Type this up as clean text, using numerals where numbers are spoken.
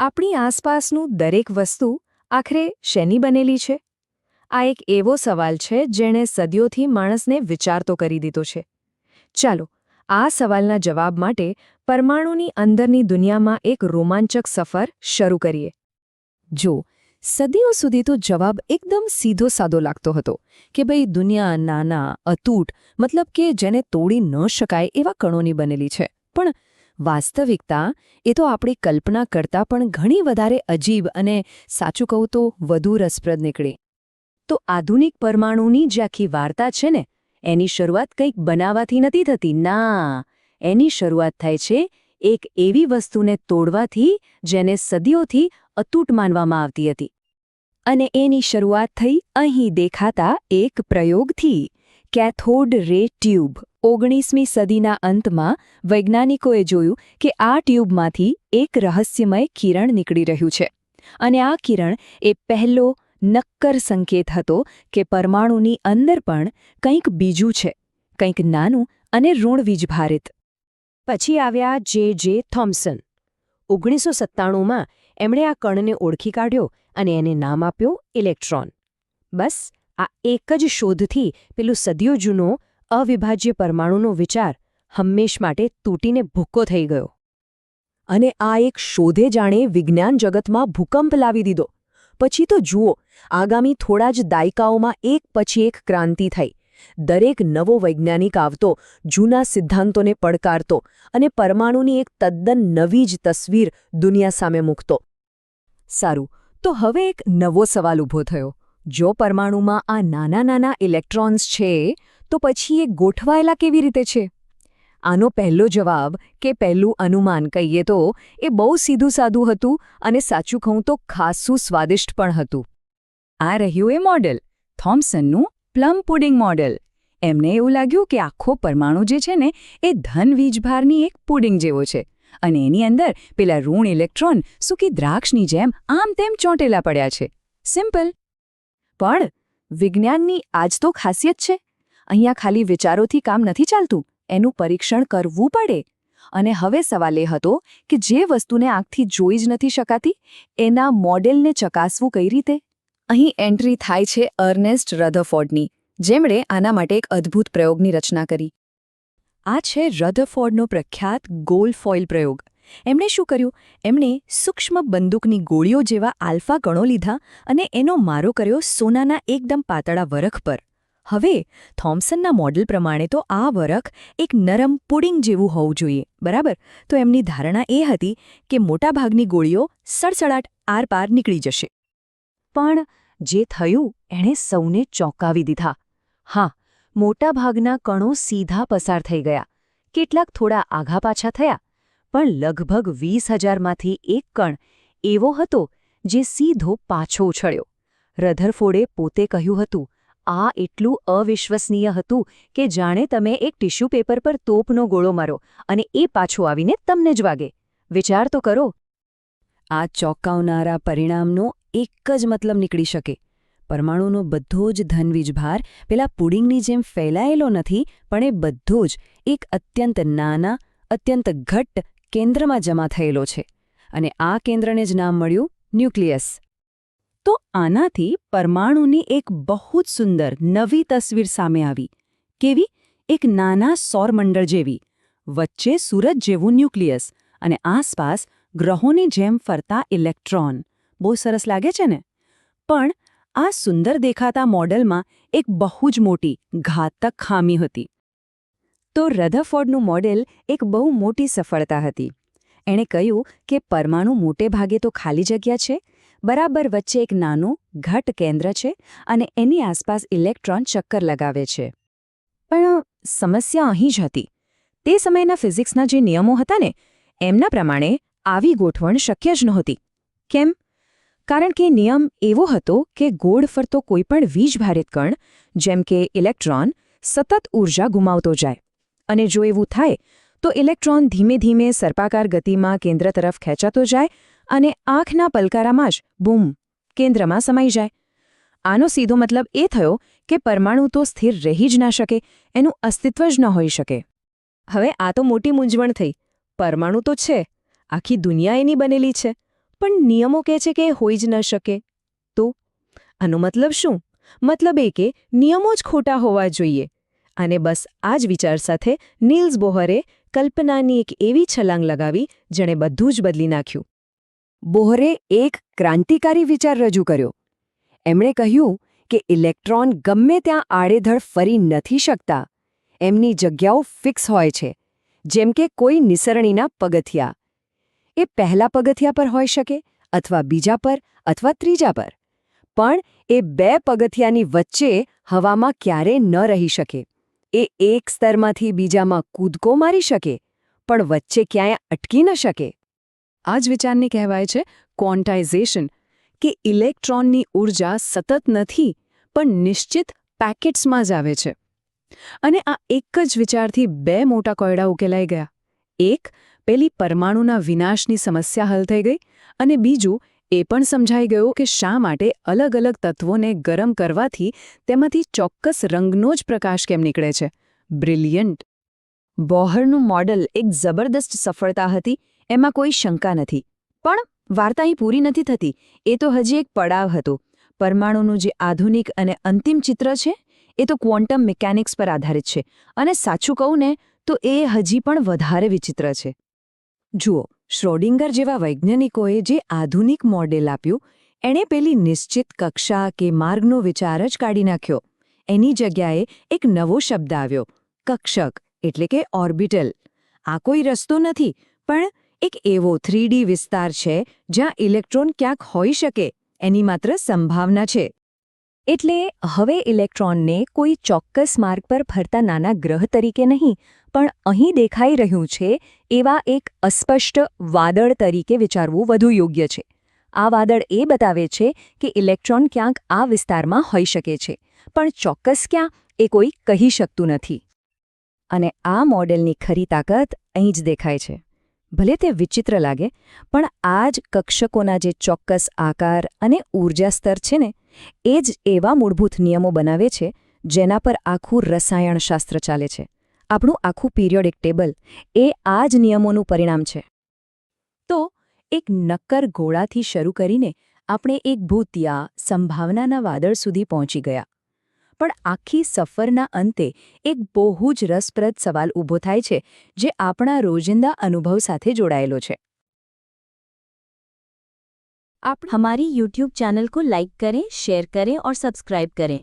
આપણી આસપાસનું દરેક વસ્તુ આખરે શેની બનેલી છે? આ એક એવો સવાલ છે જેણે સદીઓથી માણસને વિચારતો કરી દીધો છે. ચાલો, આ સવાલના જવાબ માટે પરમાણુની અંદરની દુનિયામાં એક રોમાંચક સફર શરૂ કરીએ. જો સદીઓ સુધી તો જવાબ એકદમ સીધો સાદો લાગતો હતો કે ભાઈ દુનિયા નાના, અતૂટ, મતલબ કે જેને તોડી ન શકાય એવા કણોની બનેલી છે. પણ વાસ્તવિકતા એ તો આપણી કલ્પના કરતાં પણ ઘણી વધારે અજીબ અને સાચું કહું તો વધુ રસપ્રદ નીકળી. તો આધુનિક પરમાણુની જે આખી વાર્તા છે ને, એની શરૂઆત કંઈક બનાવવાથી નથી થતી. ના, એની શરૂઆત થાય છે એક એવી વસ્તુને તોડવાથી જેને સદીઓથી અતૂટ માનવામાં આવતી હતી. અને એની શરૂઆત થઈ અહીં દેખાતા એક પ્રયોગથી, કેથોડ રે ટ્યુબ. 19મી સદીના અંતમાં વૈજ્ઞાનિકોએ જોયું કે આ ટ્યુબમાંથી એક રહસ્યમય કિરણ નીકળી રહ્યું છે. અને આ કિરણ એ પહેલો નક્કર સંકેત હતો કે પરમાણુની અંદર પણ કંઈક બીજું છે, કંઈક નાનું અને ઋણવીજભારિત. પછી આવ્યા જે થોમ્સન. 1997માં એમણે આ કણને ઓળખી કાઢ્યો અને એને નામ આપ્યો ઇલેક્ટ્રોન. બસ આ એક જ શોધથી પેલું સદીઓ જૂનો અવિભાજ્ય પરમાણુનો વિચાર હંમેશ માટે તૂટીને ભૂક્કો થઈ ગયો. અને આ એક શોધે જાણે વિજ્ઞાન જગતમાં ભૂકંપ લાવી દીધો. પછી તો જુઓ, આગામી થોડા જ દાયકાઓમાં એક પછી એક ક્રાંતિ થઈ. દરેક નવો વૈજ્ઞાનિક આવતો, જૂના સિદ્ધાંતોને પડકારતો અને પરમાણુની એક તદ્દન નવી જ તસવીર દુનિયા સામે મૂકતો. સારું, તો હવે એક નવો સવાલ ઊભો થયો. જો પરમાણુમાં આ નાના નાના ઇલેક્ટ્રોન્સ છે, તો પછી એ ગોઠવાયેલા કેવી રીતે છે? આનો પહેલો જવાબ કે પહેલું અનુમાન કહીએ તો એ બહુ સીધું સાદું હતું અને સાચું કહું તો ખાસું સ્વાદિષ્ટ પણ હતું. આ રહ્યું એ મોડેલ, થોમ્સનનું પ્લમ પુડિંગ મોડેલ. એમને એવું લાગ્યું કે આખો પરમાણુ જે છે ને એ ધન વીજભારની એક પુડિંગ જેવો છે અને એની અંદર પેલા ઋણ ઇલેક્ટ્રોન સૂકી દ્રાક્ષની જેમ આમ તેમ ચોંટેલા પડ્યા છે. સિમ્પલ. પણ વિજ્ઞાનની આજ તો ખાસિયત છે. અહીંયા ખાલી વિચારોથી કામ નથી ચાલતું, એનું પરીક્ષણ કરવું પડે. અને હવે સવાલ એ હતો કે જે વસ્તુને આંખથી જોઈ જ નથી શકાતી, એના મોડેલને ચકાસવું કઈ રીતે? અહીં એન્ટ્રી થાય છે અર્નેસ્ટ રધરફોર્ડની, જેમણે આના માટે એક અદ્ભુત પ્રયોગની રચના કરી. આ છે રધરફોર્ડનો પ્રખ્યાત ગોલ્ડ ફોઇલ પ્રયોગ. એમણે શું કર્યું? એમણે સૂક્ષ્મ બંદૂકની ગોળીઓ જેવા આલ્ફા કણો લીધા અને એનો મારો કર્યો સોનાના એકદમ પાતળા વરખ પર. હવે થોમ્સનના મોડેલ પ્રમાણે તો આ વરખ એક નરમ પુડિંગ જેવું હોવું જોઈએ, બરાબર? તો એમની ધારણા એ હતી કે મોટાભાગની ગોળીઓ સડસડાટ આરપાર નીકળી જશે. પણ જે થયું એણે સૌને ચોંકાવી દીધા. હા, મોટાભાગના કણો સીધા પસાર થઈ ગયા. કેટલાક થોડા આઘા પાછા થયા, પણ લગભગ 20,000માંથી એક કણ એવો હતો જે સીધો પાછો ઉછળ્યો. રધરફોર્ડે પોતે કહ્યું હતું, આ એટલું અવિશ્વસનીય હતું કે જાણે તમે એક ટિશ્યુ પેપર પર તોપનો ગોળો મારો અને એ પાછો આવીને તમને જ વાગે. વિચાર તો કરો. આ ચોંકાવનારા પરિણામનો એક જ મતલબ નીકળી શકે. પરમાણુનો બધો જ ધનવીજભાર પેલા પુડિંગની જેમ ફેલાયેલો નથી, પણ એ બધો જ એક અત્યંત નાના, અત્યંત ઘટ્ટ કેન્દ્રમાં જમા થયેલો છે. અને આ કેન્દ્રને જ નામ મળ્યું ન્યુક્લિયસ. તો આનાથી પરમાણુની એક બહુ જ સુંદર નવી તસવીર સામે આવી. કેવી? એક નાના સૌરમંડળ જેવી. વચ્ચે સૂરજ જેવું ન્યુક્લિયસ અને આસપાસ ગ્રહોની જેમ ફરતા ઇલેક્ટ્રોન. બહુ સરસ લાગે છે ને? પણ આ સુંદર દેખાતા મોડેલમાં એક બહુ જ મોટી, ઘાતક ખામી હતી. તો રધરફોર્ડનું મોડેલ એક બહુ મોટી સફળતા હતી. એણે કહ્યું કે પરમાણુ મોટે ભાગે તો ખાલી જગ્યા છે, બરાબર વચ્ચે એક નાનું, ઘટ્ટ કેન્દ્ર છે અને એની આસપાસ ઇલેક્ટ્રોન ચક્કર લગાવે છે. પણ સમસ્યા અહીં જ હતી. તે સમયના ફિઝિક્સના જે નિયમો હતા ને, એમના પ્રમાણે આવી ગોઠવણ શક્ય જ નહોતી. કેમ? કારણ કે નિયમ એવો હતો કે ગોળ ફરતો કોઈપણ વીજભારિત કણ, જેમ કે ઇલેક્ટ્રોન, સતત ઊર્જા ગુમાવતો જાય. અને જો એવું થાય તો ઇલેક્ટ્રોન ધીમે ધીમે સર્પાકાર ગતિમાં કેન્દ્ર તરફ ખેંચાતો જાય અને આંખના પલકારામાં જ બૂમ, કેન્દ્રમાં સમાઈ જાય. આનો સીધો મતલબ એ થયો કે પરમાણુ તો સ્થિર રહી જ ના શકે, એનું અસ્તિત્વ જ ન હોઈ શકે. હવે આ તો મોટી મૂંઝવણ થઈ. પરમાણુ તો છે, આખી દુનિયા એની બનેલી છે, પણ નિયમો કહે છે કે એ હોઈ જ ન શકે. તો આનો મતલબ શું? મતલબ એ કે નિયમો જ ખોટા હોવા જોઈએ. અને બસ આ જ વિચાર સાથે નીલ્સ બોહરે કલ્પનાની એક એવી છલાંગ લગાવી જેણે બધું જ બદલી નાખ્યું. બોહરે એક ક્રાંતિકારી વિચાર રજૂ કર્યો. એમણે કહ્યું કે ઇલેક્ટ્રોન ગમે ત્યાં આડેધડ ફરી નથી શકતા. એમની જગ્યાઓ ફિક્સ હોય છે, જેમ કે કોઈ નિસરણીના પગથિયા. એ પહેલા પગથિયા પર હોઈ શકે, અથવા બીજા પર, અથવા ત્રીજા પર. પણ એ બે પગથિયાની વચ્ચે હવામાં ક્યારેય ન રહી શકે. એ એક સ્તરમાંથી બીજામાં કૂદકો મારી શકે, પણ વચ્ચે ક્યાંય અટકી ન શકે. આ જ વિચારને કહેવાય છે ક્વોન્ટાઇઝેશન, કે ઇલેક્ટ્રોનની ઊર્જા સતત નથી, પણ નિશ્ચિત પેકેટ્સમાં જ આવે છે. અને આ એક જ વિચારથી બે મોટા કોયડા ઉકેલાઈ ગયા. એક, પેલી પરમાણુના વિનાશની સમસ્યા હલ થઈ ગઈ, અને બીજું એ પણ સમજાઈ ગયું કે શા માટે અલગ અલગ તત્વોને ગરમ કરવાથી તેમાંથી ચોક્કસ રંગનો જ પ્રકાશ કેમ નીકળે છે. બ્રિલિયન્ટ! બોહરનું મોડલ એક જબરદસ્ત સફળતા હતી, એમાં કોઈ શંકા નથી. પણ વાર્તા અહીં પૂરી નથી થતી. એ તો હજી એક પડાવ હતો. પરમાણુનું જે આધુનિક અને અંતિમ ચિત્ર છે એ તો ક્વોન્ટમ મિકેનિક્સ પર આધારિત છે, અને સાચું કહું ને તો એ હજી પણ વધારે વિચિત્ર છે. જુઓ, શ્રોડિંગર જેવા વૈજ્ઞાનિકોએ જે આધુનિક મોડેલ આપ્યું, એણે પેલી નિશ્ચિત કક્ષા કે માર્ગનો વિચાર જ કાઢી નાખ્યો. એની જગ્યાએ એક નવો શબ્દ આવ્યો, કક્ષક, એટલે કે ઓર્બિટલ. આ કોઈ રસ્તો નથી, પણ એક એવો 3D વિસ્તાર છે જ્યાં ઇલેક્ટ્રોન ક્યાંક હોઈ શકે, એની માત્ર સંભાવના છે. એટલે હવે ઇલેક્ટ્રોનને કોઈ ચોક્કસ માર્ગ પર ફરતા નાના ગ્રહ તરીકે નહીં, પણ અહીં દેખાઈ રહ્યું છે એવા એક અસ્પષ્ટ વાદળ તરીકે વિચારવું વધુ યોગ્ય છે. આ વાદળ એ બતાવે છે કે ઇલેક્ટ્રોન ક્યાંક આ વિસ્તારમાં હોઈ શકે છે, પણ ચોક્કસ ક્યાં એ કોઈ કહી શકતું નથી. અને આ મોડેલની ખરી તાકાત અહીં જ દેખાય છે. ભલે તે વિચિત્ર લાગે, પણ આ જ કક્ષકોના જે ચોક્કસ આકાર અને ઊર્જા સ્તર છે ને, એ જ એવા મૂળભૂત નિયમો બનાવે છે જેના પર આખું રસાયણશાસ્ત્ર ચાલે છે. આપણું આખું પિરિયોડિક ટેબલ એ આ જ નિયમોનું પરિણામ છે. તો એક નક્કર ગોળાથી શરૂ કરીને આપણે એક ભૂતિયા સંભાવનાના વાદળ સુધી પહોંચી ગયા. પણ આખી સફરના અંતે એક બહુ જ રસપ્રદ સવાલ ઊભો થાય છે, જે આપણા રોજિંદા અનુભવ સાથે જોડાયેલો છે. आप हमारी YouTube चैनल को लाइक करें, शेयर करें और सब्सक्राइब करें।